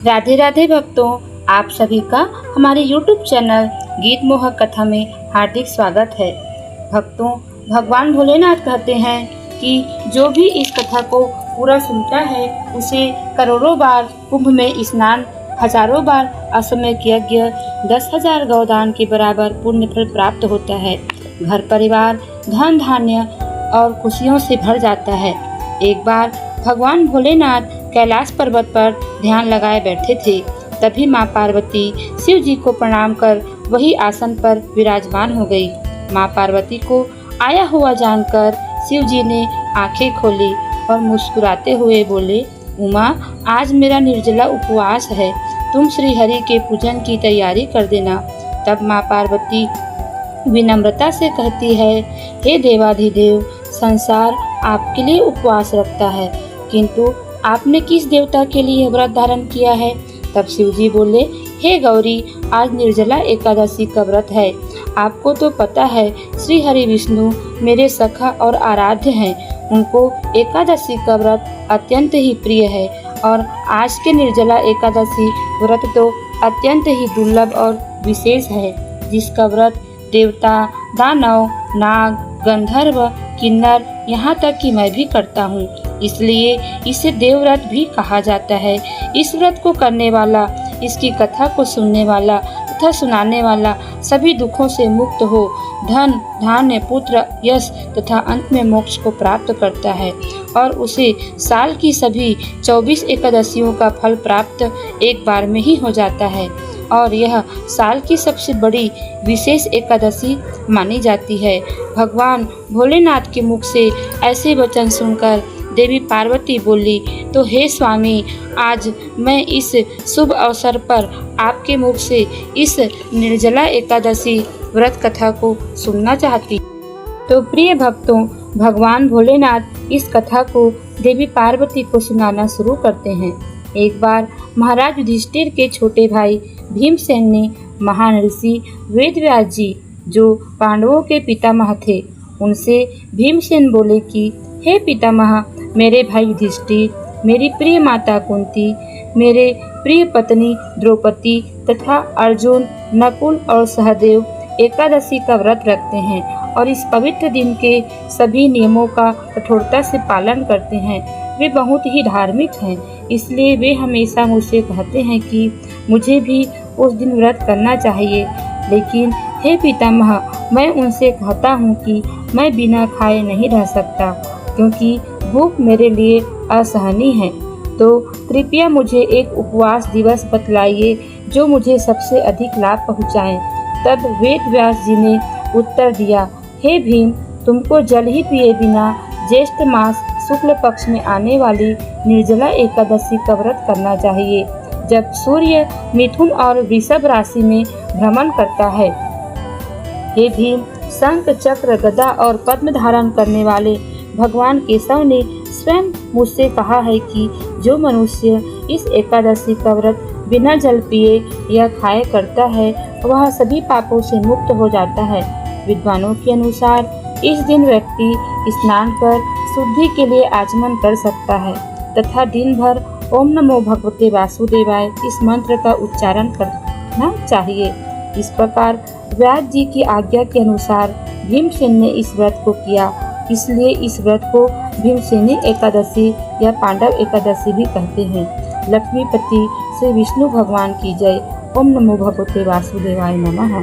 राधे राधे भक्तों, आप सभी का हमारे YouTube चैनल गीत मोहक कथा में हार्दिक स्वागत है। भक्तों, भगवान भोलेनाथ कहते हैं कि जो भी इस कथा को पूरा सुनता है उसे करोड़ों बार कुंभ में स्नान, हजारों बार अश्वमेध यज्ञ, 10,000 गौदान के बराबर पुण्य फल प्राप्त होता है। घर परिवार, धन धान्य और खुशियों से भर जाता है। एक बार भगवान भोलेनाथ कैलाश पर्वत पर ध्यान लगाए बैठे थे। तभी माँ पार्वती शिव जी को प्रणाम कर वही आसन पर विराजमान हो गई। माँ पार्वती को आया हुआ जानकर शिव जी ने आंखें खोली और मुस्कुराते हुए बोले, उमा, आज मेरा निर्जला उपवास है, तुम श्री हरि के पूजन की तैयारी कर देना। तब माँ पार्वती विनम्रता से कहती है, हे देवाधिदेव, संसार आपके लिए उपवास रखता है, किंतु आपने किस देवता के लिए व्रत धारण किया है? तब शिव जी बोले, हे गौरी, आज निर्जला एकादशी का व्रत है। आपको तो पता है श्री हरि विष्णु मेरे सखा और आराध्य हैं। उनको एकादशी का व्रत अत्यंत ही प्रिय है और आज के निर्जला एकादशी व्रत तो अत्यंत ही दुर्लभ और विशेष है, जिसका व्रत देवता, दानव, नाग, गंधर्व, किन्नर, यहाँ तक कि मैं भी करता हूँ। इसलिए इसे देवव्रत भी कहा जाता है। इस व्रत को करने वाला, इसकी कथा को सुनने वाला तथा सुनाने वाला सभी दुखों से मुक्त हो धन, धान्य, पुत्र, यश तथा अंत में मोक्ष को प्राप्त करता है और उसे साल की सभी 24 एकादशियों का फल प्राप्त एक बार में ही हो जाता है और यह साल की सबसे बड़ी विशेष एकादशी मानी जाती है। भगवान भोलेनाथ के मुख से ऐसे वचन सुनकर देवी पार्वती बोली, तो हे स्वामी, आज मैं इस शुभ अवसर पर आपके मुख से इस निर्जला एकादशी व्रत कथा को सुनना चाहती। तो प्रिय भक्तों, भगवान भोलेनाथ इस कथा को देवी पार्वती को सुनाना शुरू करते हैं। एक बार महाराज युधिष्ठिर के छोटे भाई भीमसेन ने महान ऋषि वेदव्यास जी, जो पांडवों के पितामह थे, उनसे भीमसेन बोले कि हे पितामह, मेरे भाई युधिष्ठिर, मेरी प्रिय माता कुंती, मेरे प्रिय पत्नी द्रौपदी तथा अर्जुन, नकुल और सहदेव एकादशी का व्रत रखते हैं और इस पवित्र दिन के सभी नियमों का कठोरता से पालन करते हैं। वे बहुत ही धार्मिक हैं, इसलिए वे हमेशा मुझसे कहते हैं कि मुझे भी उस दिन व्रत करना चाहिए। लेकिन हे पितामह, मैं उनसे कहता हूँ कि मैं बिना खाए नहीं रह सकता, क्योंकि भूख मेरे लिए असहनीय है। तो कृपया मुझे एक उपवास दिवस बतलाइए जो मुझे सबसे अधिक लाभ पहुँचाए। तब वेदव्यास जी ने उत्तर दिया, हे भीम, तुमको जल ही पिए बिना ज्येष्ठ मास शुक्ल पक्ष में आने वाली निर्जला एकादशी का व्रत करना चाहिए, जब सूर्य मिथुन और वृषभ राशि में भ्रमण करता है। हे भीम, शंख, चक्र, गदा और पद्म धारण करने वाले भगवान केशव ने स्वयं मुझसे कहा है कि जो मनुष्य इस एकादशी का व्रत बिना जल पिए या खाए करता है, वह सभी पापों से मुक्त हो जाता है। विद्वानों के अनुसार इस दिन व्यक्ति स्नान कर शुद्धि के लिए आचमन कर सकता है तथा दिन भर ओम नमो भगवते वासुदेवाय इस मंत्र का उच्चारण करना चाहिए। इस प्रकार व्यास जी की आज्ञा के अनुसार भीमसेन ने इस व्रत को किया, इसलिए इस व्रत को भीमसेनी एकादशी या पांडव एकादशी भी कहते हैं। लक्ष्मीपति श्री विष्णु भगवान की जय। ओम नमो भगवते वासुदेवाय नमः।